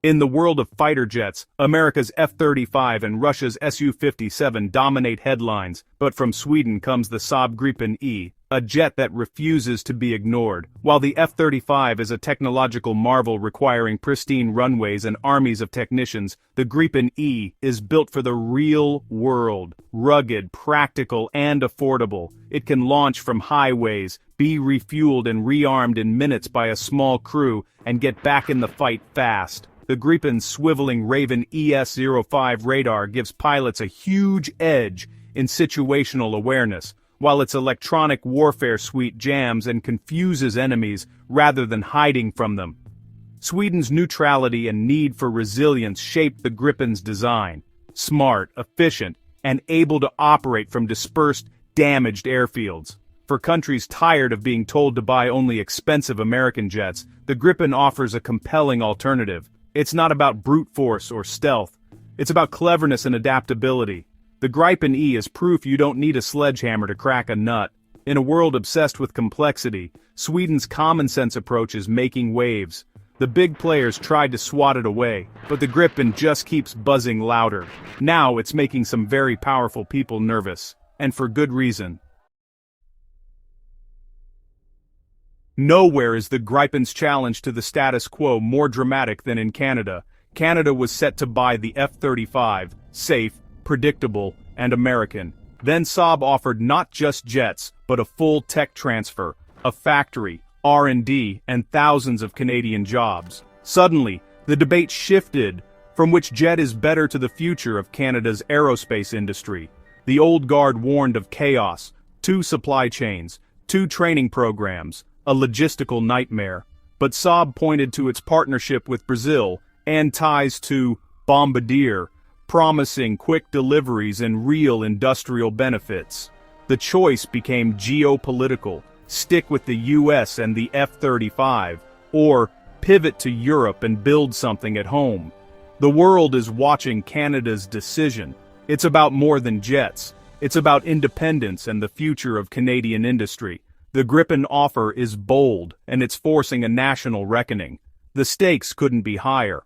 In the world of fighter jets, America's F-35 and Russia's Su-57 dominate headlines, but from Sweden comes the Saab Gripen E, a jet that refuses to be ignored. While the F-35 is a technological marvel requiring pristine runways and armies of technicians, the Gripen E is built for the real world. Rugged, practical, and affordable, it can launch from highways, be refueled and rearmed in minutes by a small crew, and get back in the fight fast. The Gripen's swiveling Raven ES-05 radar gives pilots a huge edge in situational awareness, while its electronic warfare suite jams and confuses enemies rather than hiding from them. Sweden's neutrality and need for resilience shaped the Gripen's design. Smart, efficient, and able to operate from dispersed, damaged airfields. For countries tired of being told to buy only expensive American jets, the Gripen offers a compelling alternative. It's not about brute force or stealth. It's about cleverness and adaptability. The Gripen E is proof you don't need a sledgehammer to crack a nut. In a world obsessed with complexity, Sweden's common-sense approach is making waves. The big players tried to swat it away, but the Gripen just keeps buzzing louder. Now it's making some very powerful people nervous, and for good reason. Nowhere is the Gripen's challenge to the status quo more dramatic than in Canada. Canada was set to buy the F-35, safe, predictable, and American. Then Saab offered not just jets, but a full tech transfer, a factory, R&D, and thousands of Canadian jobs. Suddenly, the debate shifted from which jet is better to the future of Canada's aerospace industry. The old guard warned of chaos, 2 supply chains, 2 training programs, a logistical nightmare. But Saab pointed to its partnership with Brazil and ties to Bombardier, promising quick deliveries and real industrial benefits. The choice became geopolitical: stick with the US and the F-35, or pivot to Europe and build something at home. The world is watching Canada's decision. It's about more than jets. It's about independence and the future of Canadian industry. The Gripen offer is bold, and it's forcing a national reckoning. The stakes couldn't be higher.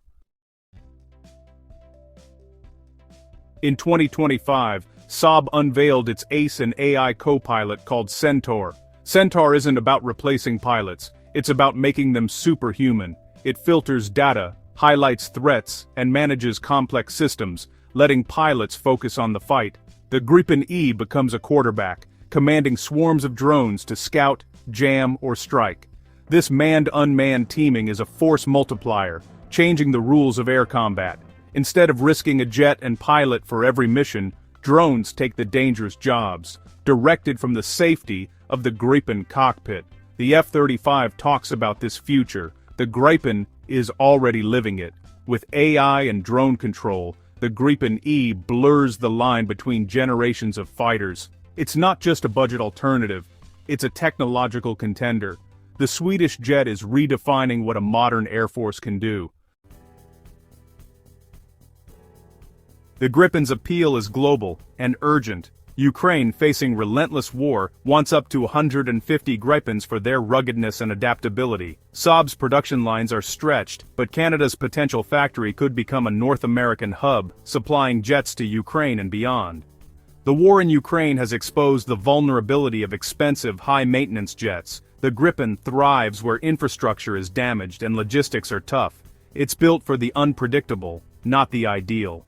In 2025, Saab unveiled its ace and AI co-pilot called Centaur. Centaur isn't about replacing pilots, it's about making them superhuman. It filters data, highlights threats, and manages complex systems, letting pilots focus on the fight. The Gripen E becomes a quarterback, commanding swarms of drones to scout, jam, or strike. This manned-unmanned teaming is a force multiplier, changing the rules of air combat. Instead of risking a jet and pilot for every mission, drones take the dangerous jobs, directed from the safety of the Gripen cockpit. The F-35 talks about this future. The Gripen is already living it. With AI and drone control, the Gripen E blurs the line between generations of fighters. It's not just a budget alternative, it's a technological contender. The Swedish jet is redefining what a modern air force can do. The Gripen's appeal is global and urgent. Ukraine, facing relentless war, wants up to 150 Gripens for their ruggedness and adaptability. Saab's production lines are stretched, but Canada's potential factory could become a North American hub, supplying jets to Ukraine and beyond. The war in Ukraine has exposed the vulnerability of expensive, high-maintenance jets. The Gripen thrives where infrastructure is damaged and logistics are tough. It's built for the unpredictable, not the ideal.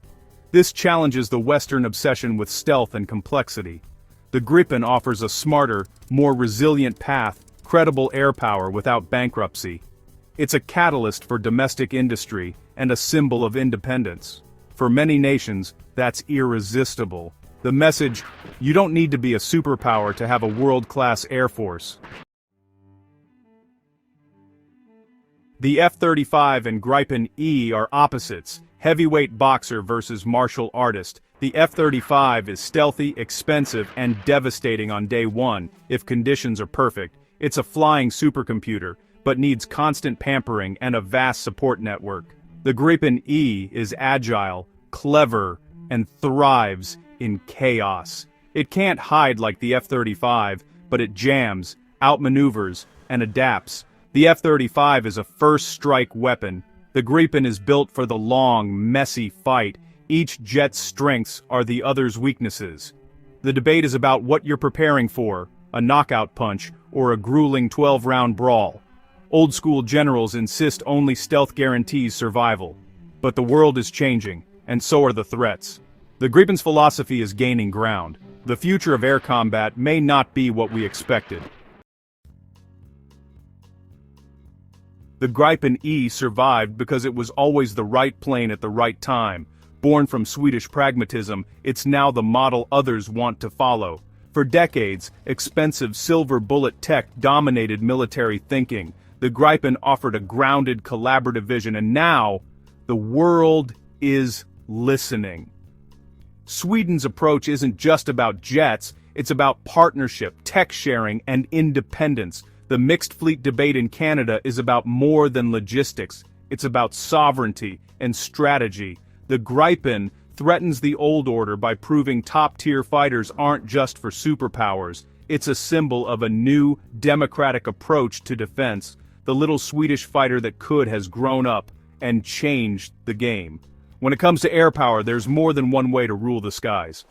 This challenges the Western obsession with stealth and complexity. The Gripen offers a smarter, more resilient path, credible air power without bankruptcy. It's a catalyst for domestic industry and a symbol of independence. For many nations, that's irresistible. The message: you don't need to be a superpower to have a world-class air force. The F-35 and Gripen E are opposites. Heavyweight boxer versus martial artist. The F-35 is stealthy, expensive, and devastating on day one, if conditions are perfect. It's a flying supercomputer, but needs constant pampering and a vast support network. The Gripen E is agile, clever, and thrives in chaos. It can't hide like the F-35, but it jams, outmaneuvers, and adapts. The F-35 is a first-strike weapon, The Gripen is built for the long, messy fight. Each jet's strengths are the other's weaknesses. The debate is about what you're preparing for, a knockout punch or a grueling 12-round brawl. Old-school generals insist only stealth guarantees survival. But the world is changing, and so are the threats. The Gripen's philosophy is gaining ground. The future of air combat may not be what we expected. The Gripen E survived because it was always the right plane at the right time. Born from Swedish pragmatism, it's now the model others want to follow. For decades, expensive silver bullet tech dominated military thinking. The Gripen offered a grounded, collaborative vision, and now, the world is listening. Sweden's approach isn't just about jets, it's about partnership, tech sharing, and independence. The mixed fleet debate in Canada is about more than logistics. It's about sovereignty and strategy. The Gripen threatens the old order by proving top-tier fighters aren't just for superpowers. It's a symbol of a new, democratic approach to defense. The little Swedish fighter that could has grown up and changed the game. When it comes to air power, there's more than one way to rule the skies.